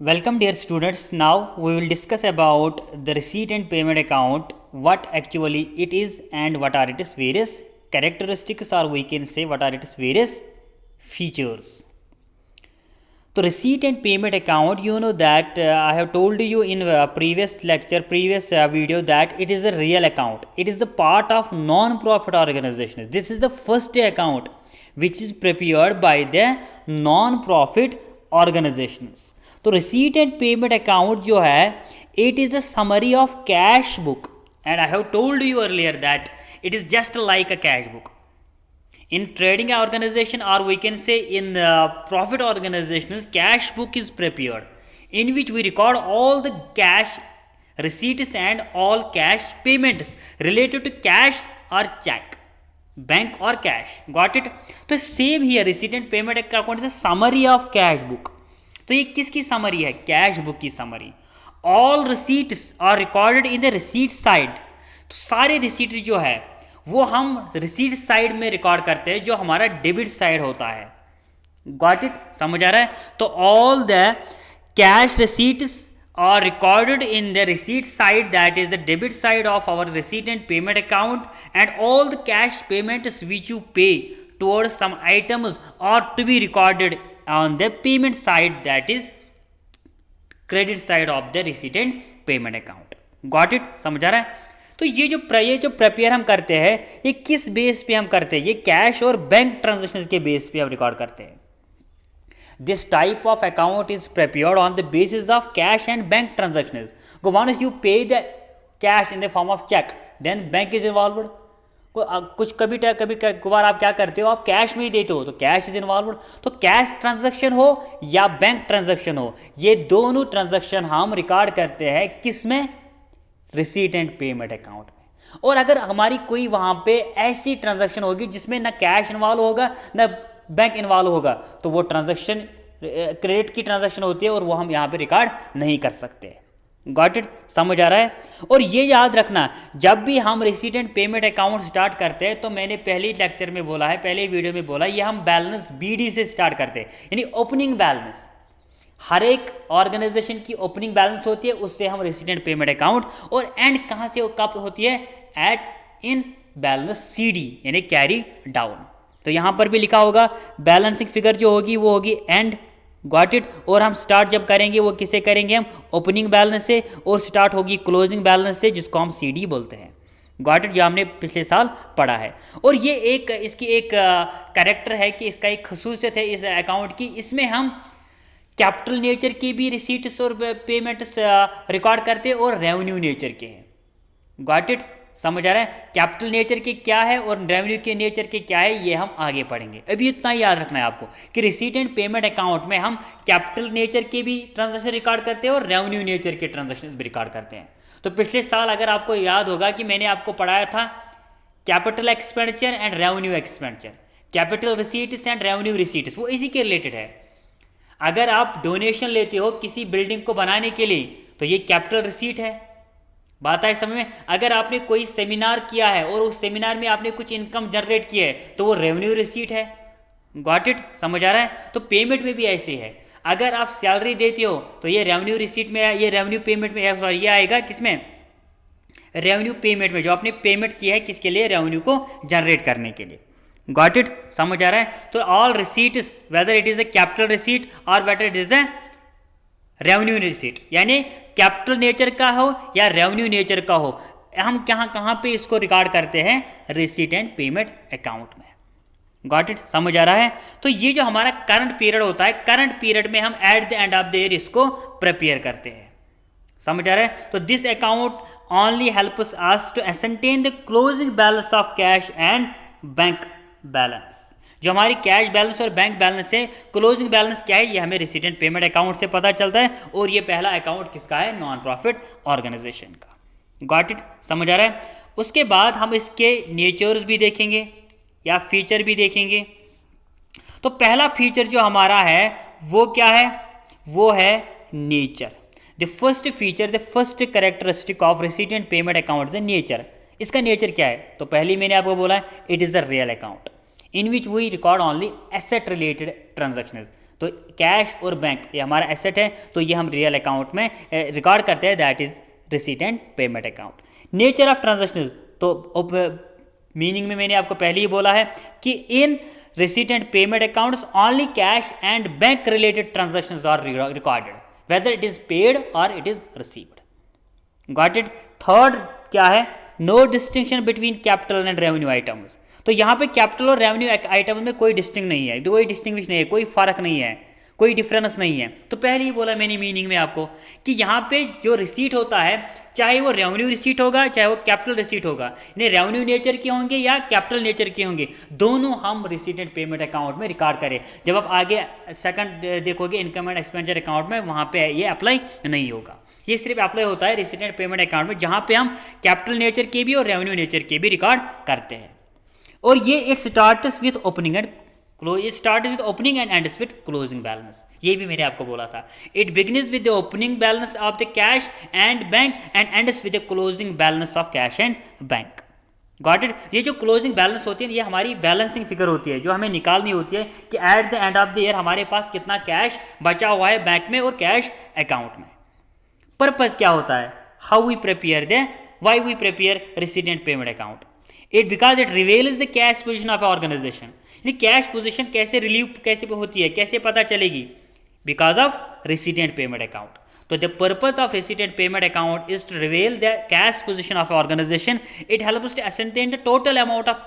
Welcome dear students. Now we will discuss about the receipt and payment account, what actually it is and what are its various characteristics, or we can say what are its various features. So receipt and payment account, you know that I have told you in previous lecture, previous video that it is a real account. It is the part of non-profit organizations. This is the first account which is prepared by the non-profit organizations. तो receipt and payment account जो है, it is a summary of cash book, and I have told you earlier that it is just like a cash book. In trading organization, or we can say in profit organizations, cash book is prepared in which we record all the cash receipts and all cash payments related to cash or check, bank or cash. Got it? तो same he receipt and payment account is a summary of cash book. तो ये किसकी summary है? Cash book की summary. All receipts are recorded in the receipt side. तो सारे receipt जो है वो हम रिसीट साइड में रिकॉर्ड करते हैं, जो हमारा डेबिट साइड होता है. Got it? समझ आ रहा है? तो all the cash receipts are recorded in the receipt side, that is the debit side of our receipt and payment account, and all the cash payments which you pay towards some items are to be recorded on the payment side, that is credit side of the receipt and payment account. Got it? समझ आ रहा है? तो ये जो prepare हम करते हैं, ये किस बेस पे हम करते हैं? ये कैश और बैंक ट्रांजेक्शन के बेस पे हम रिकॉर्ड करते हैं. This type of account is prepared on the basis of cash and bank transactions. So once you pay the cash in the form of check, then bank is involved. कुछ कभी कभार आप क्या करते हो, आप कैश में ही देते हो, तो कैश इज इन्वॉल्वड. तो कैश ट्रांजैक्शन हो या बैंक ट्रांजैक्शन हो, ये दोनों ट्रांजैक्शन हम रिकॉर्ड करते हैं किस में? रिसीट एंड पेमेंट अकाउंट में. और अगर हमारी कोई वहाँ पे ऐसी ट्रांजैक्शन होगी जिसमें ना कैश इन्वॉल्व होगा ना बैंक इन्वॉल्व होगा, तो वो ट्रांजैक्शन क्रेडिट की ट्रांजैक्शन होती है और वो हम यहाँ पे रिकॉर्ड नहीं कर सकते. Got it? समझ आ रहा है? और ये याद रखना, जब भी हम receipt and payment account start करते हैं, तो मैंने पहले लेक्चर में बोला है, पहले वीडियो में बोला, ये हम बैलेंस बीडी से स्टार्ट करते हैं, यानी ओपनिंग बैलेंस. हर एक ऑर्गेनाइजेशन की ओपनिंग बैलेंस होती है, उससे हम रिसीट एंड पेमेंट अकाउंट. और एंड कहाँ से कब होती है? एट इन बैलेंस सीडी, यानी कैरी डाउन. तो यहाँ पर भी लिखा होगा बैलेंसिंग फिगर जो होगी वो होगी एंड. Got it? और हम स्टार्ट जब करेंगे वो किससे करेंगे? हम ओपनिंग बैलेंस से, और स्टार्ट होगी क्लोजिंग बैलेंस से, जिसको हम सीडी बोलते हैं. Got it? जो हमने पिछले साल पढ़ा है. और ये एक इसकी एक कैरेक्टर है कि इसका एक खसूसियत है इस अकाउंट की, इसमें हम कैपिटल नेचर की भी रिसीट्स और पेमेंट्स रिकॉर्ड करते हैं और रेवेन्यू नेचर के हैं. Got it? समझ आ रहा है? कैपिटल नेचर के क्या है और रेवेन्यू के नेचर के क्या है, ये हम आगे पढ़ेंगे. अभी इतना ही याद रखना है आपको कि रिसीट एंड पेमेंट अकाउंट में हम कैपिटल नेचर के भी ट्रांजैक्शन रिकॉर्ड करते हैं और रेवेन्यू नेचर के ट्रांजैक्शन भी रिकॉर्ड करते हैं. तो पिछले साल अगर आपको याद होगा कि मैंने आपको पढ़ाया था capital expenditure and revenue expenditure, capital receipts and revenue receipts, वो इसी के रिलेटेड है. अगर आप डोनेशन लेते हो किसी बिल्डिंग को बनाने के लिए, तो ये कैपिटल रिसीट है. बात आए समझ में? अगर आपने कोई सेमिनार किया है और उस सेमिनार में आपने कुछ इनकम जनरेट की है, तो वो रेवेन्यू रिसीट है. Got it? समझ आ रहा है? तो पेमेंट में भी ऐसे है, अगर आप सैलरी देते हो तो ये रेवेन्यू रिसीट में, ये रेवेन्यू पेमेंट में है, सॉरी ये आएगा किसमें? रेवेन्यू पेमेंट में, जो आपने पेमेंट की है किसके लिए? रेवेन्यू को जनरेट करने के लिए. Got it? समझ आ रहा है? तो all receipt, whether it is a capital receipt और whether it is a revenue receipt, यानी कैपिटल नेचर का हो या रेवेन्यू नेचर का हो, हम कहाँ पे इसको रिकॉर्ड करते हैं? रिसीट एंड पेमेंट अकाउंट में. Got it? समझ आ रहा है? तो ये जो हमारा करंट पीरियड होता है, करंट पीरियड में हम at the end of the year इसको प्रिपेयर करते हैं. समझ आ रहा है? तो this account only helps us to ascertain the closing balance of cash and bank balance. जो हमारी कैश बैलेंस और बैंक बैलेंस है, क्लोजिंग बैलेंस क्या है, ये हमें रिसीट एंड पेमेंट अकाउंट से पता चलता है. और ये पहला अकाउंट किसका है? नॉन प्रॉफिट ऑर्गेनाइजेशन का. Got it? समझ आ रहा है? उसके बाद हम इसके नेचर्स भी देखेंगे या फीचर भी देखेंगे. तो पहला फीचर जो हमारा है वो क्या है? वो है nature. The first feature, the first characteristic of receipt and payment account है नेचर. इसका नेचर क्या है? तो पहले मैंने आपको बोला it is a real account in which we record only asset related transactions. तो कैश और बैंक ये हमारा एसेट है, तो ये हम रियल अकाउंट में रिकॉर्ड करते हैं, that is receipt and payment account. Nature of transaction, तो मीनिंग में मैंने आपको पहले ही बोला है कि in receipt and payment accounts only cash and bank related transactions are recorded whether it is paid और it is received. Got it. Third क्या है, no distinction between capital and revenue items. तो यहाँ पे कैपिटल और revenue item में कोई distinct नहीं है, कोई डिस्टिंग्विश नहीं है, कोई फर्क नहीं है, कोई डिफरेंस नहीं है। तो पहले ही बोला मैंने मीनिंग में आपको कि यहाँ पे जो रिसीट होता है, चाहे वो रेवेन्यू रिसीट होगा चाहे वो कैपिटल रिसीट होगा, यानी रेवेन्यू नेचर के होंगे या कैपिटल नेचर के होंगे, दोनों हम रिसीट एंड पेमेंट अकाउंट में रिकॉर्ड करें। जब आप आगे सेकंड देखोगे इनकम एंड एक्सपेंडिचर अकाउंट में, वहाँ पे ये अप्लाई नहीं होगा। ये सिर्फ अप्लाई होता है रिसीट एंड पेमेंट अकाउंट में, जहाँ पे हम कैपिटल नेचर के भी और रेवेन्यू नेचर के भी रिकॉर्ड करते हैं। और ये it starts with opening and close, start with opening and ends with closing balance. ये भी मैंने आपको बोला था, it begins with the opening balance of the cash and bank and ends with the closing balance of cash and bank. Got it. ये जो closing balance होती है ये हमारी बैलेंसिंग फिगर होती है, जो हमें निकालनी होती है कि eight the end of the year हमारे पास कितना कैश बचा हुआ है बैंक में और कैश अकाउंट में। पर्पज क्या होता है, how we prepare the, why we prepare receipt and payment account, it because it reveals the cash position of organisation. Cash position कैसे रिलीव कैसे होती है, कैसे पता चलेगी, because of receipt and payment account. तो the purpose of receipt and payment account is to reveal the cash position of organisation. It helps to ascertain the total amount of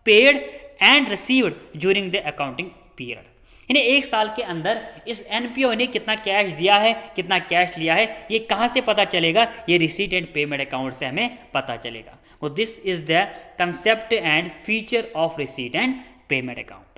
paid and received during the accounting period. यानी एक साल के अंदर इस NPO ने कितना cash दिया है, कितना कैश लिया है, ये कहाँ से पता चलेगा, ये रिसीट एंड पेमेंट अकाउंट से हमें पता चलेगा। तो this is the concept and feature of receipt and payment account.